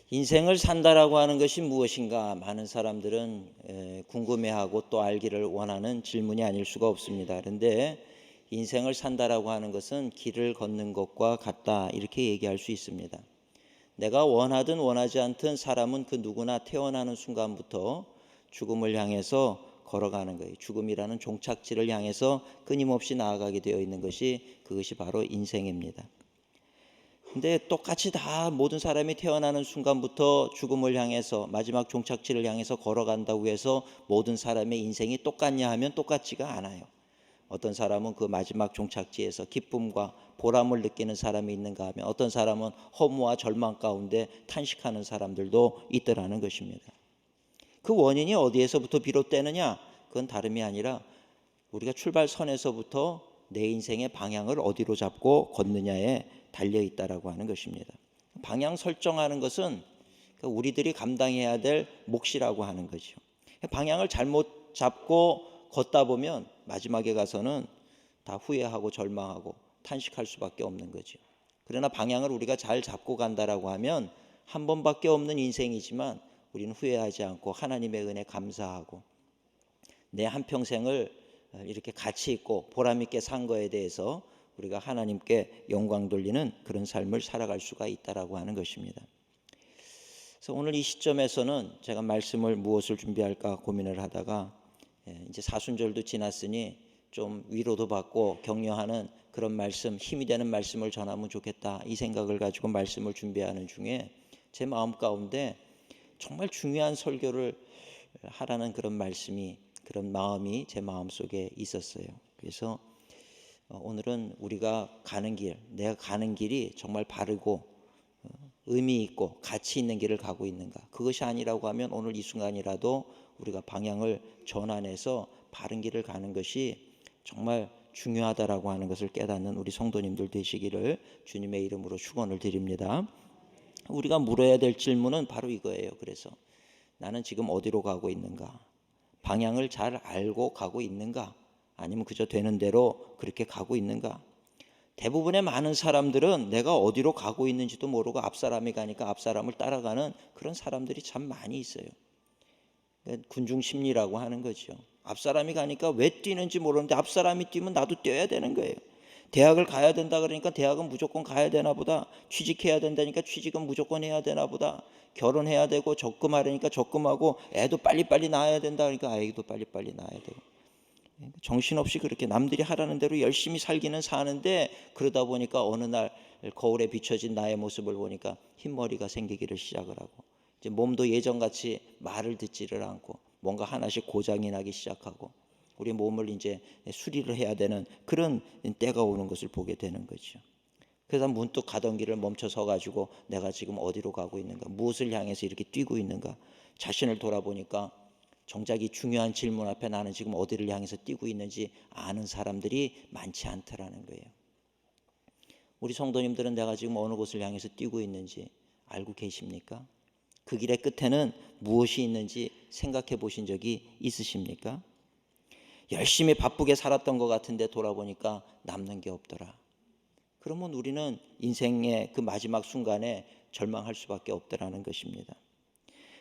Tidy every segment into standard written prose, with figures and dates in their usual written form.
인생을 산다라고 하는 것이 무엇인가? 많은 사람들은 궁금해하고 또 알기를 원하는 질문이 아닐 수가 없습니다. 그런데 인생을 산다라고 하는 것은 길을 걷는 것과 같다, 이렇게 얘기할 수 있습니다. 내가 원하든 원하지 않든 사람은 그 누구나 태어나는 순간부터 죽음을 향해서 걸어가는 거예요. 죽음이라는 종착지를 향해서 끊임없이 나아가게 되어 있는 그것이 바로 인생입니다. 근데 똑같이 다 모든 사람이 태어나는 순간부터 죽음을 향해서 마지막 종착지를 향해서 걸어간다고 해서 모든 사람의 인생이 똑같냐 하면 똑같지가 않아요. 어떤 사람은 그 마지막 종착지에서 기쁨과 보람을 느끼는 사람이 있는가 하면 어떤 사람은 허무와 절망 가운데 탄식하는 사람들도 있더라는 것입니다. 그 원인이 어디에서부터 비롯되느냐? 그건 다름이 아니라 우리가 출발선에서부터 내 인생의 방향을 어디로 잡고 걷느냐에 달려 있다라고 하는 것입니다. 방향 설정하는 것은 우리들이 감당해야 될 몫이라고 하는 거죠. 방향을 잘못 잡고 걷다 보면 마지막에 가서는 다 후회하고 절망하고 탄식할 수밖에 없는 거죠. 그러나 방향을 우리가 잘 잡고 간다라고 하면 한 번밖에 없는 인생이지만 우리는 후회하지 않고 하나님의 은혜 감사하고 내 한평생을 이렇게 가치 있고 보람 있게 산 거에 대해서 우리가 하나님께 영광 돌리는 그런 삶을 살아갈 수가 있다라고 하는 것입니다. 그래서 오늘 이 시점에서는 제가 말씀을 무엇을 준비할까 고민을 하다가 이제 사순절도 지났으니 좀 위로도 받고 격려하는 그런 말씀, 힘이 되는 말씀을 전하면 좋겠다, 이 생각을 가지고 말씀을 준비하는 중에 제 마음 가운데 정말 중요한 설교를 하라는 그런 말씀이, 그런 마음이 제 마음속에 있었어요. 그래서 오늘은 우리가 가는 길, 내가 가는 길이 정말 바르고 의미 있고 가치 있는 길을 가고 있는가? 그것이 아니라고 하면 오늘 이 순간이라도 우리가 방향을 전환해서 바른 길을 가는 것이 정말 중요하다라고 하는 것을 깨닫는 우리 성도님들 되시기를 주님의 이름으로 축원을 드립니다. 우리가 물어야 될 질문은 바로 이거예요. 그래서 나는 지금 어디로 가고 있는가? 방향을 잘 알고 가고 있는가? 아니면 그저 되는 대로 그렇게 가고 있는가? 대부분의 많은 사람들은 내가 어디로 가고 있는지도 모르고 앞사람이 가니까 앞사람을 따라가는 그런 사람들이 참 많이 있어요. 군중 심리라고 하는 거죠. 앞사람이 가니까 왜 뛰는지 모르는데 앞사람이 뛰면 나도 뛰어야 되는 거예요. 대학을 가야 된다 그러니까 대학은 무조건 가야 되나 보다. 취직해야 된다니까 취직은 무조건 해야 되나 보다. 결혼해야 되고 적금하려니까 적금하고 애도 빨리빨리 낳아야 된다 그러니까 아이도 빨리빨리 낳아야 되고. 정신없이 그렇게 남들이 하라는 대로 열심히 살기는 사는데 그러다 보니까 어느 날 거울에 비춰진 나의 모습을 보니까 흰머리가 생기기를 시작을 하고 이제 몸도 예전같이 말을 듣지를 않고 뭔가 하나씩 고장이 나기 시작하고 우리 몸을 이제 수리를 해야 되는 그런 때가 오는 것을 보게 되는 거죠. 그래서 문득 가던 길을 멈춰 서 가지고 내가 지금 어디로 가고 있는가, 무엇을 향해서 이렇게 뛰고 있는가, 자신을 돌아보니까 정작 이 중요한 질문 앞에 나는 지금 어디를 향해서 뛰고 있는지 아는 사람들이 많지 않더라는 거예요. 우리 성도님들은 내가 지금 어느 곳을 향해서 뛰고 있는지 알고 계십니까? 그 길의 끝에는 무엇이 있는지 생각해 보신 적이 있으십니까? 열심히 바쁘게 살았던 것 같은데 돌아보니까 남는 게 없더라. 그러면 우리는 인생의 그 마지막 순간에 절망할 수밖에 없더라는 것입니다.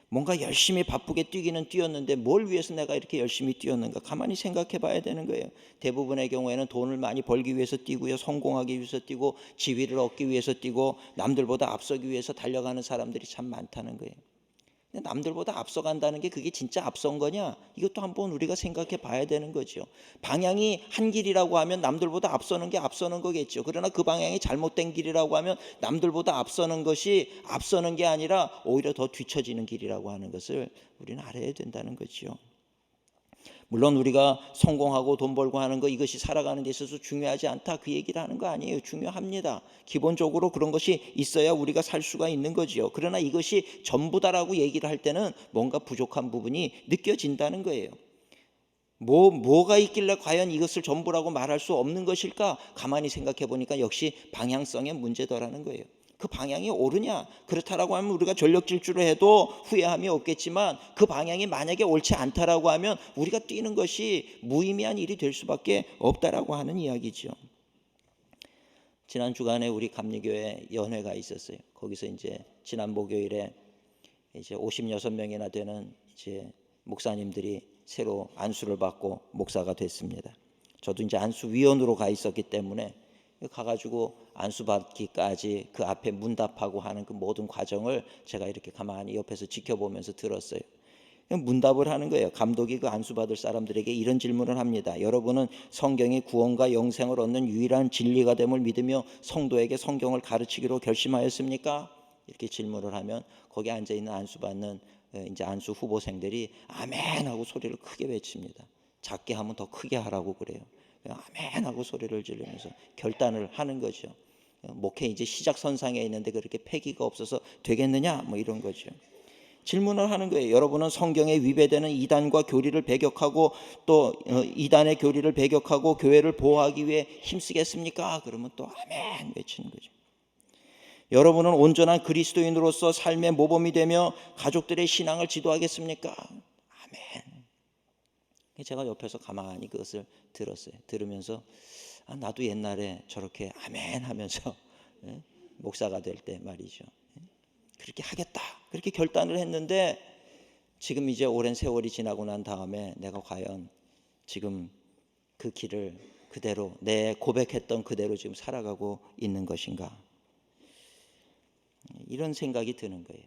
뭔가 열심히 바쁘게 뛰기는 뛰었는데 뭘 위해서 내가 이렇게 열심히 뛰었는가 가만히 생각해 봐야 되는 거예요. 대부분의 경우에는 돈을 많이 벌기 위해서 뛰고요, 성공하기 위해서 뛰고 지위를 얻기 위해서 뛰고 남들보다 앞서기 위해서 달려가는 사람들이 참 많다는 거예요. 근데 남들보다 앞서간다는 게 그게 진짜 앞선 거냐? 이것도 한번 우리가 생각해 봐야 되는 거죠. 방향이 한 길이라고 하면 남들보다 앞서는 게 앞서는 거겠죠. 그러나 그 방향이 잘못된 길이라고 하면 남들보다 앞서는 것이 앞서는 게 아니라 오히려 더 뒤처지는 길이라고 하는 것을 우리는 알아야 된다는 거죠. 물론 우리가 성공하고 돈 벌고 하는 거 이것이 살아가는 데 있어서 중요하지 않다, 그 얘기를 하는 거 아니에요. 중요합니다. 기본적으로 그런 것이 있어야 우리가 살 수가 있는 거지요. 그러나 이것이 전부다라고 얘기를 할 때는 뭔가 부족한 부분이 느껴진다는 거예요. 뭐가 있길래 과연 이것을 전부라고 말할 수 없는 것일까? 가만히 생각해 보니까 역시 방향성의 문제더라는 거예요. 그 방향이 옳으냐? 그렇다라고 하면 우리가 전력 질주를 해도 후회함이 없겠지만 그 방향이 만약에 옳지 않다라고 하면 우리가 뛰는 것이 무의미한 일이 될 수밖에 없다라고 하는 이야기죠. 지난 주간에 우리 감리교회 연회가 있었어요. 거기서 이제 지난 목요일에 이제 56명이나 되는 이제 목사님들이 새로 안수를 받고 목사가 됐습니다. 저도 이제 안수위원으로 가 있었기 때문에 가가지고 안수받기까지 그 앞에 문답하고 하는 그 모든 과정을 제가 이렇게 가만히 옆에서 지켜보면서 들었어요. 문답을 하는 거예요. 감독이 그 안수받을 사람들에게 이런 질문을 합니다. 여러분은 성경이 구원과 영생을 얻는 유일한 진리가 됨을 믿으며 성도에게 성경을 가르치기로 결심하였습니까? 이렇게 질문을 하면 거기 앉아 있는 안수받는 이제 안수 후보생들이 아멘 하고 소리를 크게 외칩니다. 작게 하면 더 크게 하라고 그래요. 아멘 하고 소리를 지르면서 결단을 하는 거죠. 목회 이제 시작선상에 있는데 그렇게 패기가 없어서 되겠느냐 뭐 이런 거죠. 질문을 하는 거예요. 여러분은 성경에 위배되는 이단과 교리를 배격하고 또 이단의 교리를 배격하고 교회를 보호하기 위해 힘쓰겠습니까? 그러면 또 아멘 외치는 거죠. 여러분은 온전한 그리스도인으로서 삶의 모범이 되며 가족들의 신앙을 지도하겠습니까? 아멘. 제가 옆에서 가만히 그것을 들었어요. 들으면서 나도 옛날에 저렇게 아멘 하면서 목사가 될 때 말이죠. 그렇게 하겠다. 그렇게 결단을 했는데 지금 이제 오랜 세월이 지나고 난 다음에 내가 과연 지금 그 길을 그대로 내 고백했던 그대로 지금 살아가고 있는 것인가? 이런 생각이 드는 거예요.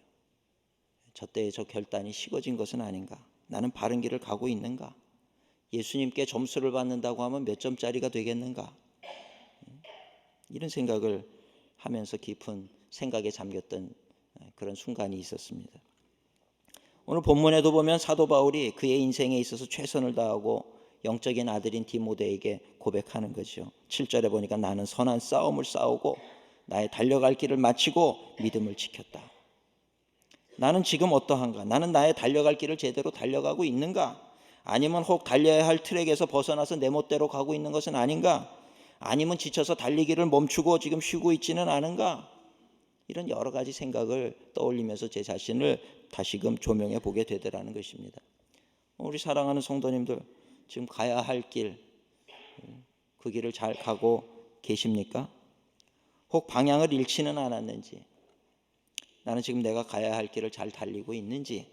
저 때의 저 결단이 식어진 것은 아닌가? 나는 바른 길을 가고 있는가? 예수님께 점수를 받는다고 하면 몇 점짜리가 되겠는가? 이런 생각을 하면서 깊은 생각에 잠겼던 그런 순간이 있었습니다. 오늘 본문에도 보면 사도 바울이 그의 인생에 있어서 최선을 다하고 영적인 아들인 디모데에게 고백하는 거죠. 7절에 보니까 나는 선한 싸움을 싸우고 나의 달려갈 길을 마치고 믿음을 지켰다. 나는 지금 어떠한가? 나는 나의 달려갈 길을 제대로 달려가고 있는가? 아니면 혹 달려야 할 트랙에서 벗어나서 내 멋대로 가고 있는 것은 아닌가? 아니면 지쳐서 달리기를 멈추고 지금 쉬고 있지는 않은가? 이런 여러 가지 생각을 떠올리면서 제 자신을 다시금 조명해 보게 되더라는 것입니다. 우리 사랑하는 성도님들, 지금 가야 할 길, 그 길을 잘 가고 계십니까? 혹 방향을 잃지는 않았는지, 나는 지금 내가 가야 할 길을 잘 달리고 있는지,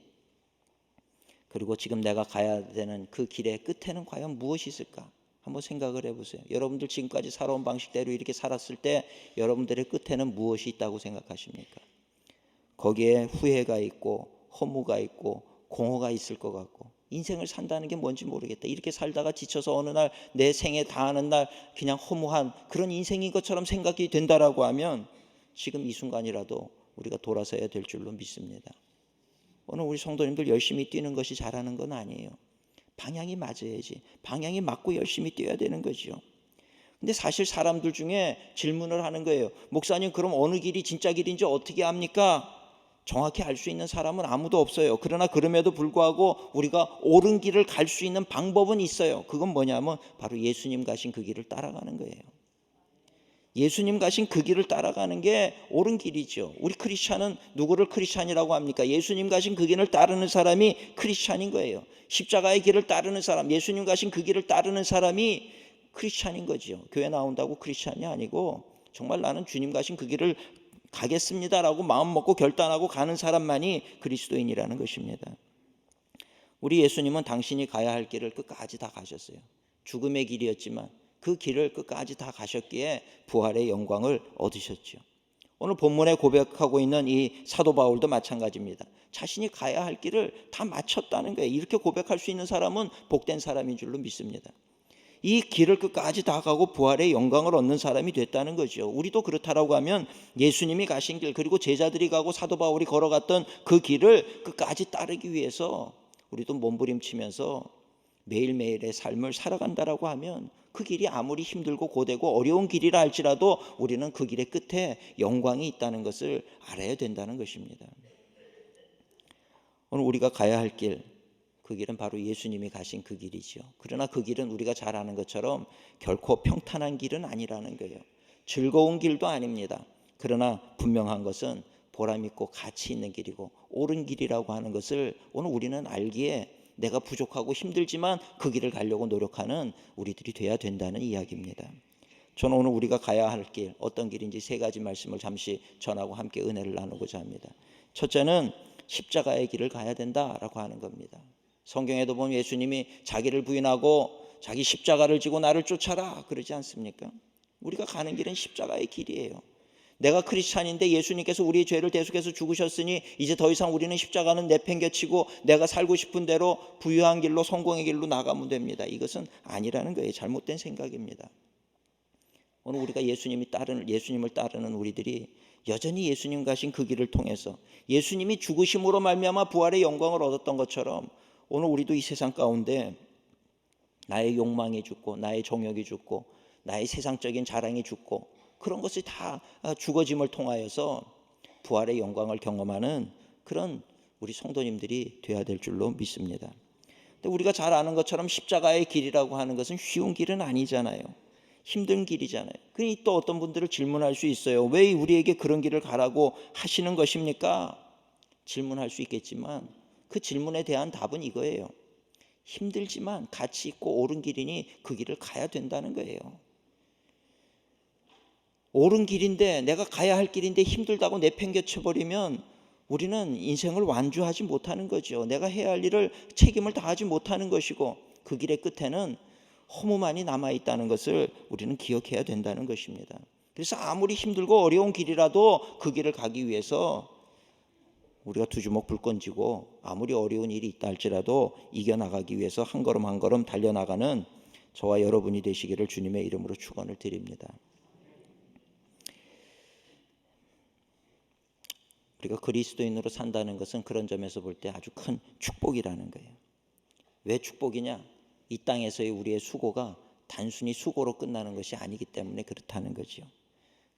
그리고 지금 내가 가야 되는 그 길의 끝에는 과연 무엇이 있을까? 한번 생각을 해보세요. 여러분들 지금까지 살아온 방식대로 이렇게 살았을 때 여러분들의 끝에는 무엇이 있다고 생각하십니까? 거기에 후회가 있고 허무가 있고 공허가 있을 것 같고, 인생을 산다는 게 뭔지 모르겠다. 이렇게 살다가 지쳐서 어느 날 내 생에 다하는 날 그냥 허무한 그런 인생인 것처럼 생각이 된다라고 하면 지금 이 순간이라도 우리가 돌아서야 될 줄로 믿습니다. 오늘 우리 성도님들 열심히 뛰는 것이 잘하는 건 아니에요. 방향이 맞아야지. 방향이 맞고 열심히 뛰어야 되는 거죠. 근데 사실 사람들 중에 질문을 하는 거예요. 목사님, 그럼 어느 길이 진짜 길인지 어떻게 압니까? 정확히 알 수 있는 사람은 아무도 없어요. 그러나 그럼에도 불구하고 우리가 옳은 길을 갈 수 있는 방법은 있어요. 그건 뭐냐면 바로 예수님 가신 그 길을 따라가는 거예요. 예수님 가신 그 길을 따라가는 게 옳은 길이죠. 우리 크리스찬은 누구를 크리스찬이라고 합니까? 예수님 가신 그 길을 따르는 사람이 크리스찬인 거예요. 십자가의 길을 따르는 사람, 예수님 가신 그 길을 따르는 사람이 크리스찬인 거죠. 교회 나온다고 크리스찬이 아니고 정말 나는 주님 가신 그 길을 가겠습니다라고 마음 먹고 결단하고 가는 사람만이 그리스도인이라는 것입니다. 우리 예수님은 당신이 가야 할 길을 끝까지 다 가셨어요. 죽음의 길이었지만 그 길을 끝까지 다 가셨기에 부활의 영광을 얻으셨죠. 오늘 본문에 고백하고 있는 이 사도 바울도 마찬가지입니다. 자신이 가야 할 길을 다 마쳤다는 거예요. 이렇게 고백할 수 있는 사람은 복된 사람인 줄로 믿습니다. 이 길을 끝까지 다 가고 부활의 영광을 얻는 사람이 됐다는 거죠. 우리도 그렇다라고 하면 예수님이 가신 길, 그리고 제자들이 가고 사도 바울이 걸어갔던 그 길을 끝까지 따르기 위해서 우리도 몸부림치면서 매일매일의 삶을 살아간다라고 하면 그 길이 아무리 힘들고 고되고 어려운 길이라 할지라도 우리는 그 길의 끝에 영광이 있다는 것을 알아야 된다는 것입니다. 오늘 우리가 가야 할 길, 그 길은 바로 예수님이 가신 그 길이죠. 그러나 그 길은 우리가 잘 아는 것처럼 결코 평탄한 길은 아니라는 거예요. 즐거운 길도 아닙니다. 그러나 분명한 것은 보람 있고 가치 있는 길이고 옳은 길이라고 하는 것을 오늘 우리는 알기에 내가 부족하고 힘들지만 그 길을 가려고 노력하는 우리들이 돼야 된다는 이야기입니다. 저는 오늘 우리가 가야 할 길, 어떤 길인지 세 가지 말씀을 잠시 전하고 함께 은혜를 나누고자 합니다. 첫째는 십자가의 길을 가야 된다라고 하는 겁니다. 성경에도 보면 예수님이 자기를 부인하고 자기 십자가를 지고 나를 쫓아라 그러지 않습니까? 우리가 가는 길은 십자가의 길이에요. 내가 크리스찬인데 예수님께서 우리의 죄를 대속해서 죽으셨으니 이제 더 이상 우리는 십자가는 내팽개치고 내가 살고 싶은 대로 부유한 길로 성공의 길로 나가면 됩니다. 이것은 아니라는 거예요. 잘못된 생각입니다. 오늘 우리가 예수님을 따르는 우리들이 여전히 예수님 가신 그 길을 통해서 예수님이 죽으심으로 말미암아 부활의 영광을 얻었던 것처럼 오늘 우리도 이 세상 가운데 나의 욕망이 죽고 나의 정욕이 죽고 나의 세상적인 자랑이 죽고 그런 것이 다 죽어짐을 통하여서 부활의 영광을 경험하는 그런 우리 성도님들이 되어야 될 줄로 믿습니다. 근데 우리가 잘 아는 것처럼 십자가의 길이라고 하는 것은 쉬운 길은 아니잖아요. 힘든 길이잖아요. 그러니 또 어떤 분들을 질문할 수 있어요. 왜 우리에게 그런 길을 가라고 하시는 것입니까? 질문할 수 있겠지만 그 질문에 대한 답은 이거예요. 힘들지만 가치 있고 옳은 길이니 그 길을 가야 된다는 거예요. 옳은 길인데 내가 가야 할 길인데 힘들다고 내팽개쳐 버리면 우리는 인생을 완주하지 못하는 거죠. 내가 해야 할 일을 책임을 다하지 못하는 것이고 그 길의 끝에는 허무만이 남아있다는 것을 우리는 기억해야 된다는 것입니다. 그래서 아무리 힘들고 어려운 길이라도 그 길을 가기 위해서 우리가 두 주먹 불끈 쥐고 아무리 어려운 일이 있다 할지라도 이겨나가기 위해서 한 걸음 한 걸음 달려나가는 저와 여러분이 되시기를 주님의 이름으로 축원을 드립니다. 우리가 그리스도인으로 산다는 것은 그런 점에서 볼 때 아주 큰 축복이라는 거예요. 왜 축복이냐? 이 땅에서의 우리의 수고가 단순히 수고로 끝나는 것이 아니기 때문에 그렇다는 거죠.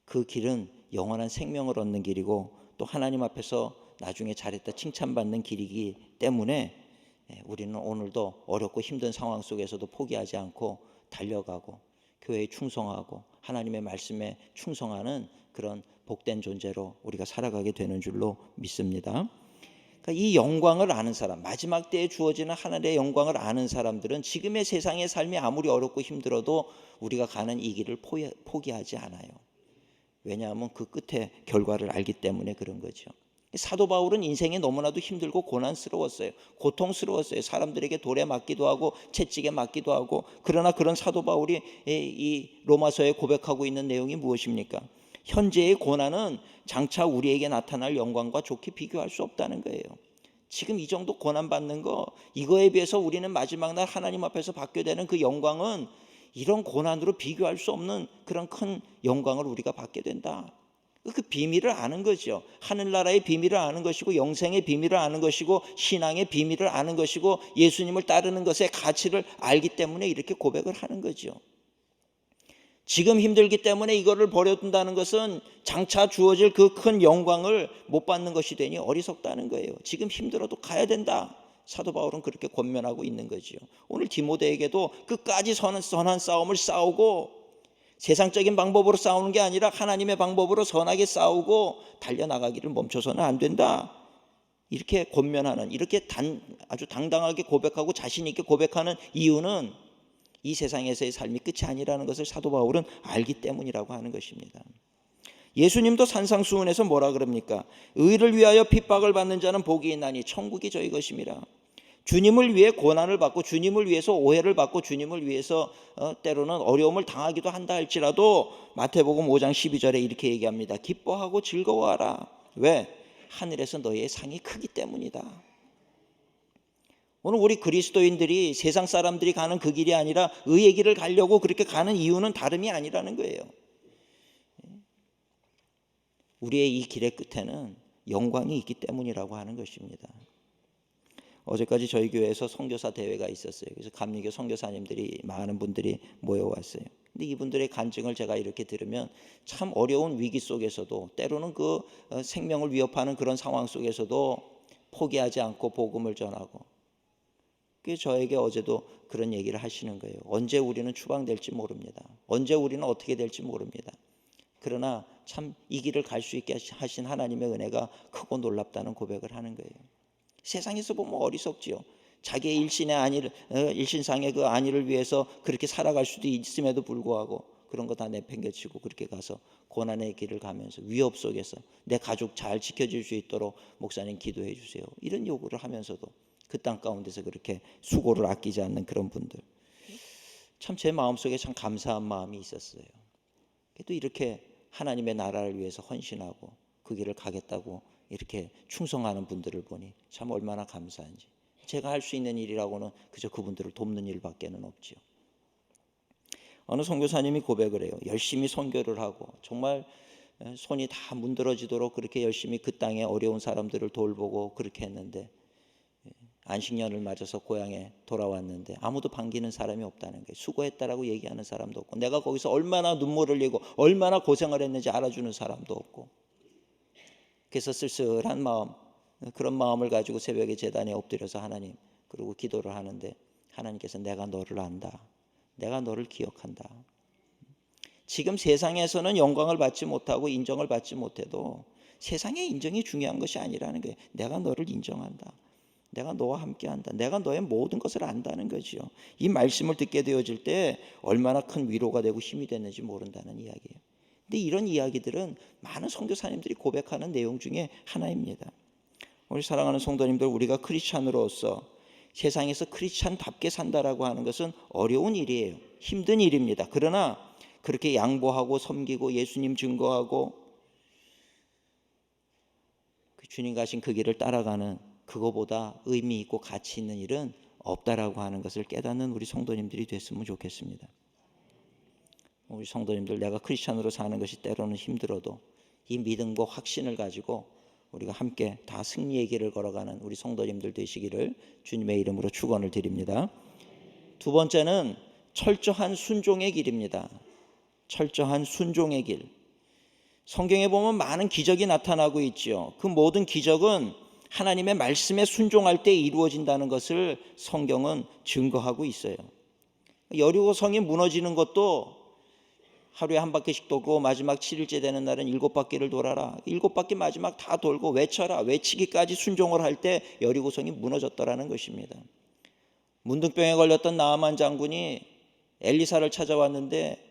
그 길은 영원한 생명을 얻는 길이고 또 하나님 앞에서 나중에 잘했다 칭찬받는 길이기 때문에 우리는 오늘도 어렵고 힘든 상황 속에서도 포기하지 않고 달려가고 교회에 충성하고 하나님의 말씀에 충성하는 그런 복된 존재로 우리가 살아가게 되는 줄로 믿습니다. 그러니까 이 영광을 아는 사람, 마지막 때에 주어지는 하늘의 영광을 아는 사람들은 지금의 세상의 삶이 아무리 어렵고 힘들어도 우리가 가는 이 길을 포기하지 않아요. 왜냐하면 그 끝의 결과를 알기 때문에 그런 거죠. 사도 바울은 인생이 너무나도 힘들고 고난스러웠어요. 고통스러웠어요. 사람들에게 돌에 맞기도 하고 채찍에 맞기도 하고. 그러나 그런 사도 바울이 이 로마서에 고백하고 있는 내용이 무엇입니까? 현재의 고난은 장차 우리에게 나타날 영광과 좋게 비교할 수 없다는 거예요. 지금 이 정도 고난받는 거, 이거에 비해서 우리는 마지막 날 하나님 앞에서 받게 되는 그 영광은 이런 고난으로 비교할 수 없는 그런 큰 영광을 우리가 받게 된다. 그 비밀을 아는 거죠. 하늘나라의 비밀을 아는 것이고 영생의 비밀을 아는 것이고 신앙의 비밀을 아는 것이고 예수님을 따르는 것의 가치를 알기 때문에 이렇게 고백을 하는 거죠. 지금 힘들기 때문에 이거를 버려둔다는 것은 장차 주어질 그 큰 영광을 못 받는 것이 되니 어리석다는 거예요. 지금 힘들어도 가야 된다. 사도 바울은 그렇게 권면하고 있는 거지요. 오늘 디모데에게도 끝까지 선한 싸움을 싸우고 세상적인 방법으로 싸우는 게 아니라 하나님의 방법으로 선하게 싸우고 달려나가기를 멈춰서는 안 된다. 이렇게 권면하는, 이렇게 아주 당당하게 고백하고 자신 있게 고백하는 이유는 이 세상에서의 삶이 끝이 아니라는 것을 사도 바울은 알기 때문이라고 하는 것입니다. 예수님도 산상수훈에서 뭐라 그럽니까? 의를 위하여 핍박을 받는 자는 복이 있나니 천국이 저희 것임이라. 주님을 위해 고난을 받고 주님을 위해서 오해를 받고 주님을 위해서 때로는 어려움을 당하기도 한다 할지라도 마태복음 5장 12절에 이렇게 얘기합니다. 기뻐하고 즐거워하라. 왜? 하늘에서 너희의 상이 크기 때문이다. 오늘 우리 그리스도인들이 세상 사람들이 가는 그 길이 아니라 의의 길을 가려고 그렇게 가는 이유는 다름이 아니라는 거예요. 우리의 이 길의 끝에는 영광이 있기 때문이라고 하는 것입니다. 어제까지 저희 교회에서 선교사 대회가 있었어요. 그래서 감리교 선교사님들이 많은 분들이 모여왔어요. 근데 이분들의 간증을 제가 이렇게 들으면 참 어려운 위기 속에서도 때로는 그 생명을 위협하는 그런 상황 속에서도 포기하지 않고 복음을 전하고, 그게 저에게 어제도 그런 얘기를 하시는 거예요. 언제 우리는 추방될지 모릅니다. 언제 우리는 어떻게 될지 모릅니다. 그러나 참 이 길을 갈 수 있게 하신 하나님의 은혜가 크고 놀랍다는 고백을 하는 거예요. 세상에서 보면 어리석지요. 자기의 일신상의 그 안위를 위해서 그렇게 살아갈 수도 있음에도 불구하고 그런 거 다 내팽개치고 그렇게 가서 고난의 길을 가면서 위협 속에서 내 가족 잘 지켜줄 수 있도록 목사님 기도해 주세요, 이런 요구를 하면서도 그 땅 가운데서 그렇게 수고를 아끼지 않는 그런 분들, 참 제 마음속에 참 감사한 마음이 있었어요. 또 이렇게 하나님의 나라를 위해서 헌신하고 그 길을 가겠다고 이렇게 충성하는 분들을 보니 참 얼마나 감사한지. 제가 할 수 있는 일이라고는 그저 그분들을 돕는 일밖에는 없지요. 어느 선교사님이 고백을 해요. 열심히 선교를 하고 정말 손이 다 문드러지도록 그렇게 열심히 그 땅에 어려운 사람들을 돌보고 그렇게 했는데 안식년을 맞아서 고향에 돌아왔는데 아무도 반기는 사람이 없다는 거예요. 수고했다라고 얘기하는 사람도 없고, 내가 거기서 얼마나 눈물을 흘리고 얼마나 고생을 했는지 알아주는 사람도 없고, 그래서 쓸쓸한 마음, 그런 마음을 가지고 새벽에 제단에 엎드려서 하나님, 그리고 기도를 하는데 하나님께서 내가 너를 안다, 내가 너를 기억한다. 지금 세상에서는 영광을 받지 못하고 인정을 받지 못해도 세상의 인정이 중요한 것이 아니라는 거예요. 내가 너를 인정한다, 내가 너와 함께한다, 내가 너의 모든 것을 안다는 거지요. 이 말씀을 듣게 되어질 때 얼마나 큰 위로가 되고 힘이 됐는지 모른다는 이야기예요. 근데 이런 이야기들은 많은 선교사님들이 고백하는 내용 중에 하나입니다. 우리 사랑하는 성도님들, 우리가 크리스찬으로서 세상에서 크리스찬답게 산다라고 하는 것은 어려운 일이에요. 힘든 일입니다. 그러나 그렇게 양보하고 섬기고 예수님 증거하고 그 주님 가신 그 길을 따라가는, 그거보다 의미 있고 가치 있는 일은 없다라고 하는 것을 깨닫는 우리 성도님들이 됐으면 좋겠습니다. 우리 성도님들, 내가 크리스찬으로 사는 것이 때로는 힘들어도 이 믿음과 확신을 가지고 우리가 함께 다 승리의 길을 걸어가는 우리 성도님들 되시기를 주님의 이름으로 축원을 드립니다. 두 번째는 철저한 순종의 길입니다. 철저한 순종의 길. 성경에 보면 많은 기적이 나타나고 있지요. 그 모든 기적은 하나님의 말씀에 순종할 때 이루어진다는 것을 성경은 증거하고 있어요. 여리고 성이 무너지는 것도 하루에 한 바퀴씩 돌고 마지막 7일째 되는 날은 7바퀴를 돌아라. 7바퀴 마지막 다 돌고 외쳐라. 외치기까지 순종을 할 때 여리고 성이 무너졌더라는 것입니다. 문둥병에 걸렸던 나아만 장군이 엘리사를 찾아왔는데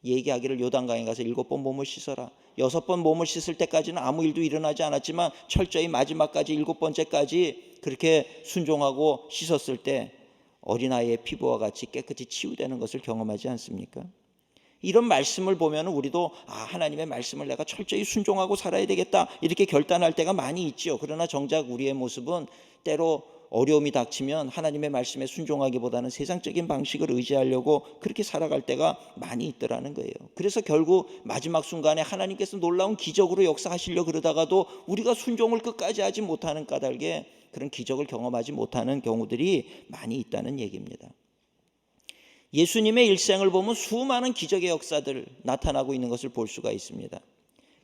얘기하기를 요단강에 가서 7번 몸을 씻어라. 6번 몸을 씻을 때까지는 아무 일도 일어나지 않았지만 철저히 마지막까지 7번째까지 그렇게 순종하고 씻었을 때 어린아이의 피부와 같이 깨끗이 치유되는 것을 경험하지 않습니까? 이런 말씀을 보면 우리도 하나님의 말씀을 내가 철저히 순종하고 살아야 되겠다 이렇게 결단할 때가 많이 있지요. 그러나 정작 우리의 모습은 때로 어려움이 닥치면 하나님의 말씀에 순종하기보다는 세상적인 방식을 의지하려고 그렇게 살아갈 때가 많이 있더라는 거예요. 그래서 결국 마지막 순간에 하나님께서 놀라운 기적으로 역사하시려고 그러다가도 우리가 순종을 끝까지 하지 못하는 까닭에 그런 기적을 경험하지 못하는 경우들이 많이 있다는 얘기입니다. 예수님의 일생을 보면 수많은 기적의 역사들 나타나고 있는 것을 볼 수가 있습니다.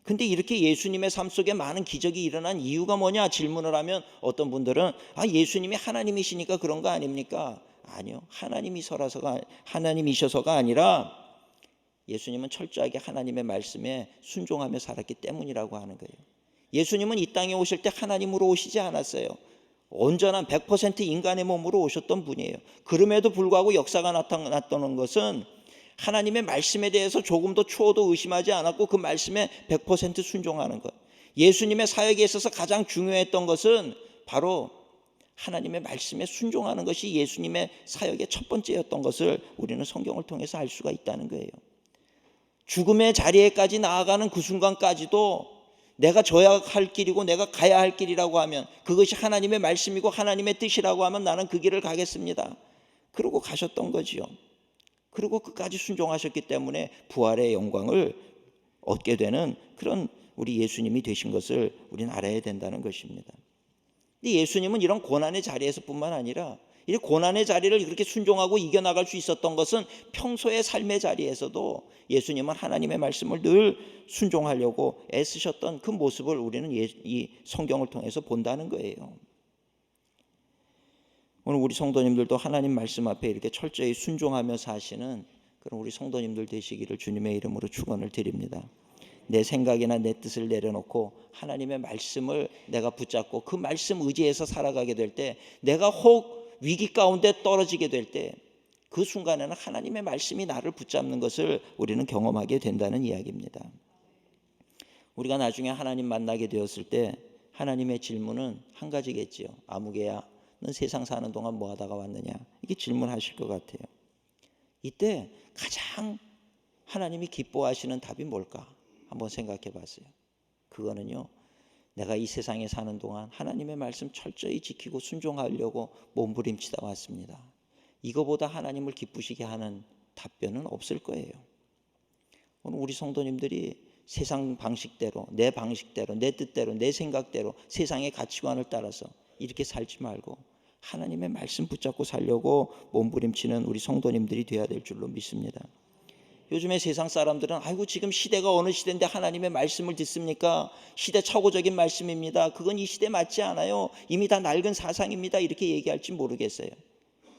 근데 이렇게 예수님의 삶 속에 많은 기적이 일어난 이유가 뭐냐 질문을 하면 어떤 분들은 예수님이 하나님이시니까 그런 거 아닙니까? 아니요. 하나님이셔서가 아니라 예수님은 철저하게 하나님의 말씀에 순종하며 살았기 때문이라고 하는 거예요. 예수님은 이 땅에 오실 때 하나님으로 오시지 않았어요. 온전한 100% 인간의 몸으로 오셨던 분이에요. 그럼에도 불구하고 역사가 나타났던 것은 하나님의 말씀에 대해서 조금도 추호도 의심하지 않았고 그 말씀에 100% 순종하는 것. 예수님의 사역에 있어서 가장 중요했던 것은 바로 하나님의 말씀에 순종하는 것이 예수님의 사역의 첫 번째였던 것을 우리는 성경을 통해서 알 수가 있다는 거예요. 죽음의 자리에까지 나아가는 그 순간까지도 내가 져야 할 길이고 내가 가야 할 길이라고 하면 그것이 하나님의 말씀이고 하나님의 뜻이라고 하면 나는 그 길을 가겠습니다. 그러고 가셨던 거지요. 그리고 끝까지 순종하셨기 때문에 부활의 영광을 얻게 되는 그런 우리 예수님이 되신 것을 우리는 알아야 된다는 것입니다. 근데 예수님은 이런 고난의 자리에서뿐만 아니라 이 고난의 자리를 그렇게 순종하고 이겨나갈 수 있었던 것은 평소의 삶의 자리에서도 예수님은 하나님의 말씀을 늘 순종하려고 애쓰셨던 그 모습을 우리는 이 성경을 통해서 본다는 거예요. 오늘 우리 성도님들도 하나님 말씀 앞에 이렇게 철저히 순종하며 사시는 그런 우리 성도님들 되시기를 주님의 이름으로 축원을 드립니다. 내 생각이나 내 뜻을 내려놓고 하나님의 말씀을 내가 붙잡고 그 말씀 의지해서 살아가게 될 때, 내가 혹 위기 가운데 떨어지게 될 때 그 순간에는 하나님의 말씀이 나를 붙잡는 것을 우리는 경험하게 된다는 이야기입니다. 우리가 나중에 하나님 만나게 되었을 때 하나님의 질문은 한 가지겠지요. 아무개야, 넌 세상 사는 동안 뭐 하다가 왔느냐? 이게 질문하실 것 같아요. 이때 가장 하나님이 기뻐하시는 답이 뭘까? 한번 생각해 봤어요. 그거는요, 내가 이 세상에 사는 동안 하나님의 말씀 철저히 지키고 순종하려고 몸부림치다 왔습니다. 이거보다 하나님을 기쁘시게 하는 답변은 없을 거예요. 오늘 우리 성도님들이 세상 방식대로, 내 방식대로, 내 뜻대로, 내 생각대로 세상의 가치관을 따라서 이렇게 살지 말고 하나님의 말씀 붙잡고 살려고 몸부림치는 우리 성도님들이 되어야 될 줄로 믿습니다. 요즘에 세상 사람들은 아이고 지금 시대가 어느 시대인데 하나님의 말씀을 듣습니까? 시대착오적인 말씀입니다. 그건 이 시대 맞지 않아요. 이미 다 낡은 사상입니다. 이렇게 얘기할지 모르겠어요.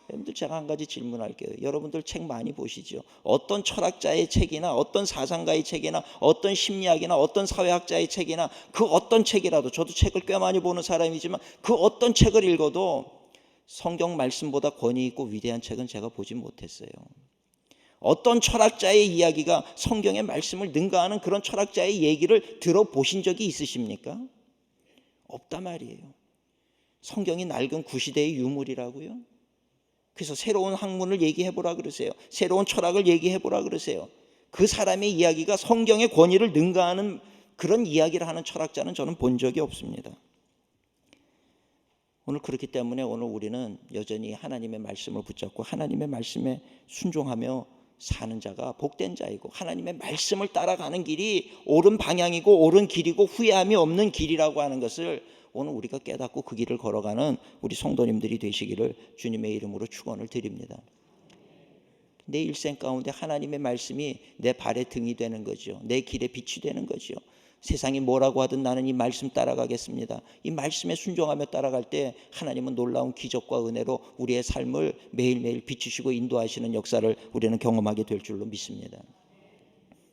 여러분들 제가 한 가지 질문할게요. 여러분들 책 많이 보시죠. 어떤 철학자의 책이나 어떤 사상가의 책이나 어떤 심리학이나 어떤 사회학자의 책이나 그 어떤 책이라도, 저도 책을 꽤 많이 보는 사람이지만 그 어떤 책을 읽어도 성경 말씀보다 권위 있고 위대한 책은 제가 보지 못했어요. 어떤 철학자의 이야기가 성경의 말씀을 능가하는 그런 철학자의 얘기를 들어보신 적이 있으십니까? 없단 말이에요. 성경이 낡은 구시대의 유물이라고요. 그래서 새로운 학문을 얘기해보라 그러세요. 새로운 철학을 얘기해보라 그러세요. 그 사람의 이야기가 성경의 권위를 능가하는 그런 이야기를 하는 철학자는 저는 본 적이 없습니다. 오늘 그렇기 때문에 오늘 우리는 여전히 하나님의 말씀을 붙잡고 하나님의 말씀에 순종하며 사는 자가 복된 자이고, 하나님의 말씀을 따라가는 길이 옳은 방향이고 옳은 길이고 후회함이 없는 길이라고 하는 것을 오늘 우리가 깨닫고 그 길을 걸어가는 우리 성도님들이 되시기를 주님의 이름으로 축원을 드립니다. 내 일생 가운데 하나님의 말씀이 내 발의 등이 되는 거죠. 내 길의 빛이 되는 거죠. 세상이 뭐라고 하든 나는 이 말씀 따라가겠습니다. 이 말씀에 순종하며 따라갈 때 하나님은 놀라운 기적과 은혜로 우리의 삶을 매일매일 비추시고 인도하시는 역사를 우리는 경험하게 될 줄로 믿습니다.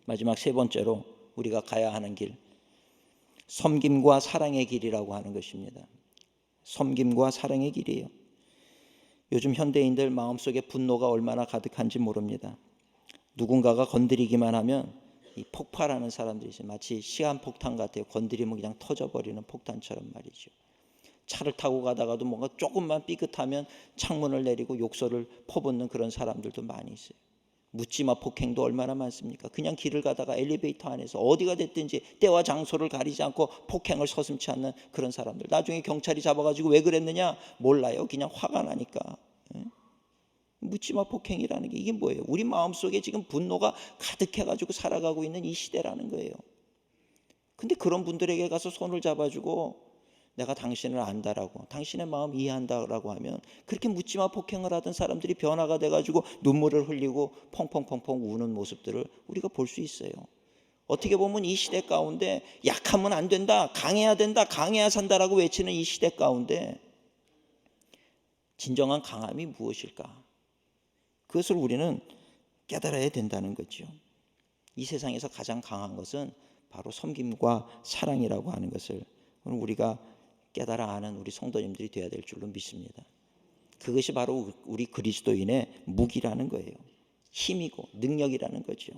마지막 세 번째로 우리가 가야 하는 길, 섬김과 사랑의 길이라고 하는 것입니다. 섬김과 사랑의 길이에요. 요즘 현대인들 마음속에 분노가 얼마나 가득한지 모릅니다. 누군가가 건드리기만 하면 이 폭발하는 사람들이 있어요. 마치 시한폭탄 같아요. 건드리면 그냥 터져버리는 폭탄처럼 말이죠. 차를 타고 가다가도 뭔가 조금만 삐끗하면 창문을 내리고 욕설을 퍼붓는 그런 사람들도 많이 있어요. 묻지마 폭행도 얼마나 많습니까? 그냥 길을 가다가 엘리베이터 안에서 어디가 됐든지 때와 장소를 가리지 않고 폭행을 서슴지 않는 그런 사람들. 나중에 경찰이 잡아가지고 왜 그랬느냐? 몰라요. 그냥 화가 나니까. 묻지마 폭행이라는 게 이게 뭐예요? 우리 마음속에 지금 분노가 가득해가지고 살아가고 있는 이 시대라는 거예요. 근데 그런 분들에게 가서 손을 잡아주고 내가 당신을 안다라고, 당신의 마음 이해한다라고 하면 그렇게 묻지마 폭행을 하던 사람들이 변화가 돼가지고 눈물을 흘리고 펑펑펑펑 우는 모습들을 우리가 볼 수 있어요. 어떻게 보면 이 시대 가운데 약하면 안 된다, 강해야 된다, 강해야 산다라고 외치는 이 시대 가운데 진정한 강함이 무엇일까? 그것을 우리는 깨달아야 된다는 거죠. 이 세상에서 가장 강한 것은 바로 섬김과 사랑이라고 하는 것을 오늘 우리가 깨달아 아는 우리 성도님들이 되어야 될 줄로 믿습니다. 그것이 바로 우리 그리스도인의 무기라는 거예요. 힘이고 능력이라는 거죠.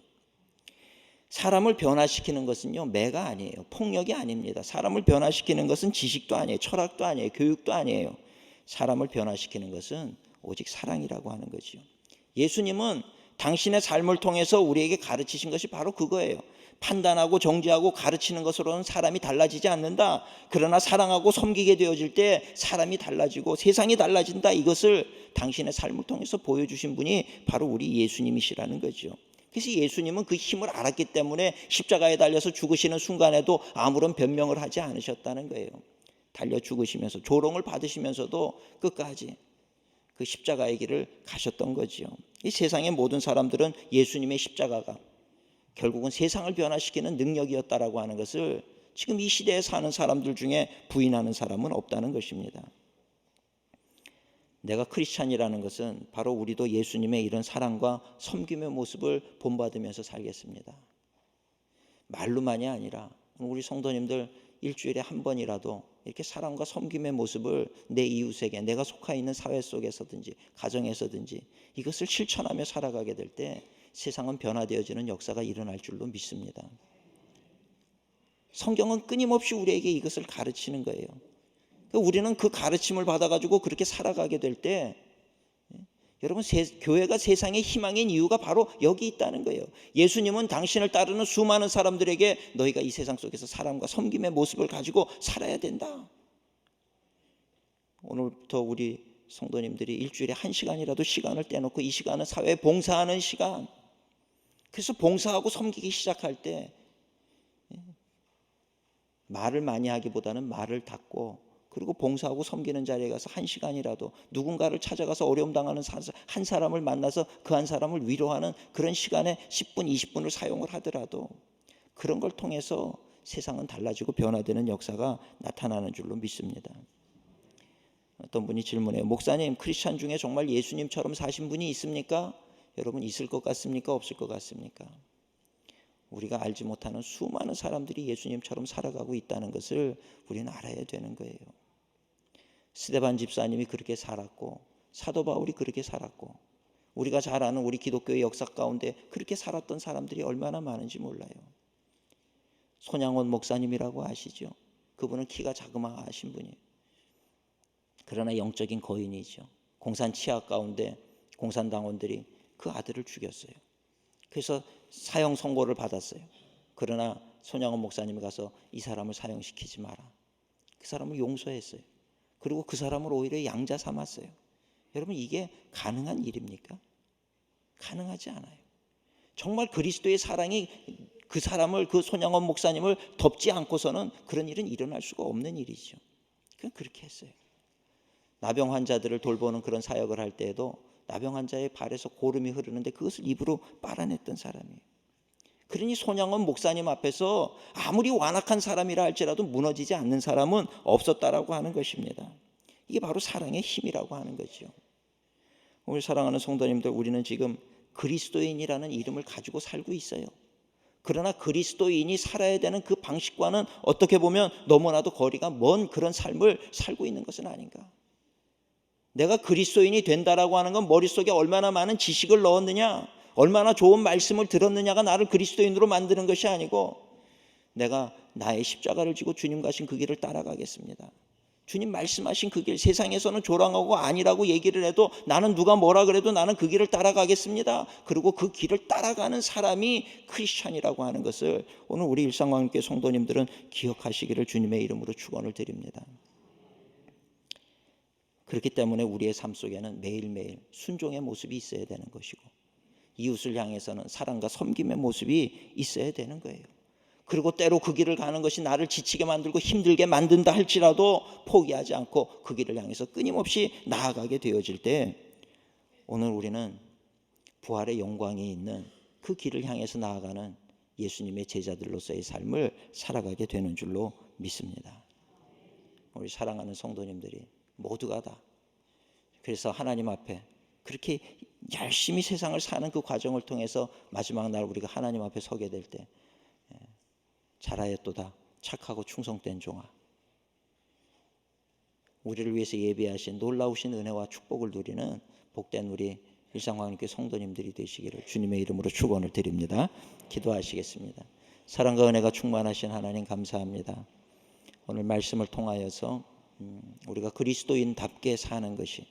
사람을 변화시키는 것은요, 매가 아니에요. 폭력이 아닙니다. 사람을 변화시키는 것은 지식도 아니에요. 철학도 아니에요. 교육도 아니에요. 사람을 변화시키는 것은 오직 사랑이라고 하는 거죠. 예수님은 당신의 삶을 통해서 우리에게 가르치신 것이 바로 그거예요. 판단하고 정죄하고 가르치는 것으로는 사람이 달라지지 않는다. 그러나 사랑하고 섬기게 되어질 때 사람이 달라지고 세상이 달라진다. 이것을 당신의 삶을 통해서 보여주신 분이 바로 우리 예수님이시라는 거죠. 그래서 예수님은 그 힘을 알았기 때문에 십자가에 달려서 죽으시는 순간에도 아무런 변명을 하지 않으셨다는 거예요. 달려 죽으시면서 조롱을 받으시면서도 끝까지 그 십자가의 길을 가셨던 거죠. 이 세상의 모든 사람들은 예수님의 십자가가 결국은 세상을 변화시키는 능력이었다라고 하는 것을 지금 이 시대에 사는 사람들 중에 부인하는 사람은 없다는 것입니다. 내가 크리스찬이라는 것은 바로 우리도 예수님의 이런 사랑과 섬김의 모습을 본받으면서 살겠습니다. 말로만이 아니라 우리 성도님들 일주일에 한 번이라도 이렇게 사랑과 섬김의 모습을 내 이웃에게, 내가 속해 있는 사회 속에서든지 가정에서든지 이것을 실천하며 살아가게 될 때 세상은 변화되어지는 역사가 일어날 줄로 믿습니다. 성경은 끊임없이 우리에게 이것을 가르치는 거예요. 우리는 그 가르침을 받아가지고 그렇게 살아가게 될 때 여러분, 교회가 세상의 희망인 이유가 바로 여기 있다는 거예요. 예수님은 당신을 따르는 수많은 사람들에게 너희가 이 세상 속에서 사랑과 섬김의 모습을 가지고 살아야 된다. 오늘부터 우리 성도님들이 일주일에 1시간이라도 시간을 떼놓고 이 시간은 사회에 봉사하는 시간, 그래서 봉사하고 섬기기 시작할 때 말을 많이 하기보다는 말을 닫고 그리고 봉사하고 섬기는 자리에 가서 1시간이라도 누군가를 찾아가서 어려움 당하는 한 사람을 만나서 그 한 사람을 위로하는 그런 시간에 10분, 20분을 사용을 하더라도 그런 걸 통해서 세상은 달라지고 변화되는 역사가 나타나는 줄로 믿습니다. 어떤 분이 질문해요. 목사님, 크리스찬 중에 정말 예수님처럼 사신 분이 있습니까? 여러분, 있을 것 같습니까? 없을 것 같습니까? 우리가 알지 못하는 수많은 사람들이 예수님처럼 살아가고 있다는 것을 우리는 알아야 되는 거예요. 스데반 집사님이 그렇게 살았고 사도 바울이 그렇게 살았고 우리가 잘 아는 우리 기독교의 역사 가운데 그렇게 살았던 사람들이 얼마나 많은지 몰라요. 손양원 목사님이라고 아시죠? 그분은 키가 자그마하신 분이에요. 그러나 영적인 거인이죠. 공산 치하 가운데 공산당원들이 그 아들을 죽였어요. 그래서 사형 선고를 받았어요. 그러나 손양원 목사님이 가서 이 사람을 사형시키지 마라. 그 사람을 용서했어요. 그리고 그 사람을 오히려 양자 삼았어요. 여러분, 이게 가능한 일입니까? 가능하지 않아요. 정말 그리스도의 사랑이 그 사람을, 그 손양원 목사님을 덮지 않고서는 그런 일은 일어날 수가 없는 일이죠. 그냥 그렇게 했어요. 나병 환자들을 돌보는 그런 사역을 할 때에도 나병 환자의 발에서 고름이 흐르는데 그것을 입으로 빨아냈던 사람이에요. 그러니 손양원 목사님 앞에서 아무리 완악한 사람이라 할지라도 무너지지 않는 사람은 없었다라고 하는 것입니다. 이게 바로 사랑의 힘이라고 하는 거죠. 우리 사랑하는 성도님들, 우리는 지금 그리스도인이라는 이름을 가지고 살고 있어요. 그러나 그리스도인이 살아야 되는 그 방식과는 어떻게 보면 너무나도 거리가 먼 그런 삶을 살고 있는 것은 아닌가. 내가 그리스도인이 된다라고 하는 건 머릿속에 얼마나 많은 지식을 넣었느냐, 얼마나 좋은 말씀을 들었느냐가 나를 그리스도인으로 만드는 것이 아니고 내가 나의 십자가를 지고 주님 가신 그 길을 따라가겠습니다. 주님 말씀하신 그 길, 세상에서는 조랑하고 아니라고 얘기를 해도 나는 누가 뭐라 그래도 나는 그 길을 따라가겠습니다. 그리고 그 길을 따라가는 사람이 크리스찬이라고 하는 것을 오늘 우리 일상광교회 성도님들은 기억하시기를 주님의 이름으로 축원을 드립니다. 그렇기 때문에 우리의 삶 속에는 매일매일 순종의 모습이 있어야 되는 것이고 이웃을 향해서는 사랑과 섬김의 모습이 있어야 되는 거예요. 그리고 때로 그 길을 가는 것이 나를 지치게 만들고 힘들게 만든다 할지라도 포기하지 않고 그 길을 향해서 끊임없이 나아가게 되어질 때 오늘 우리는 부활의 영광이 있는 그 길을 향해서 나아가는 예수님의 제자들로서의 삶을 살아가게 되는 줄로 믿습니다. 우리 사랑하는 성도님들이 모두가 다 그래서 하나님 앞에 그렇게 열심히 세상을 사는 그 과정을 통해서 마지막 날 우리가 하나님 앞에 서게 될 때 잘하였도다 착하고 충성된 종아, 우리를 위해서 예비하신 놀라우신 은혜와 축복을 누리는 복된 우리 일상광교회 성도님들이 되시기를 주님의 이름으로 축원을 드립니다. 기도하시겠습니다. 사랑과 은혜가 충만하신 하나님 감사합니다. 오늘 말씀을 통하여서 우리가 그리스도인답게 사는 것이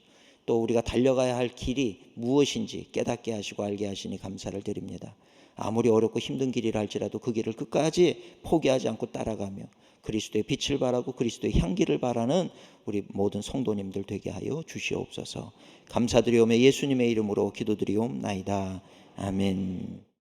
또 우리가 달려가야 할 길이 무엇인지 깨닫게 하시고 알게 하시니 감사를 드립니다. 아무리 어렵고 힘든 길이라 할지라도 그 길을 끝까지 포기하지 않고 따라가며 그리스도의 빛을 바라고 그리스도의 향기를 바라는 우리 모든 성도님들 되게 하여 주시옵소서. 감사드리오며 예수님의 이름으로 기도드리옵나이다. 아멘.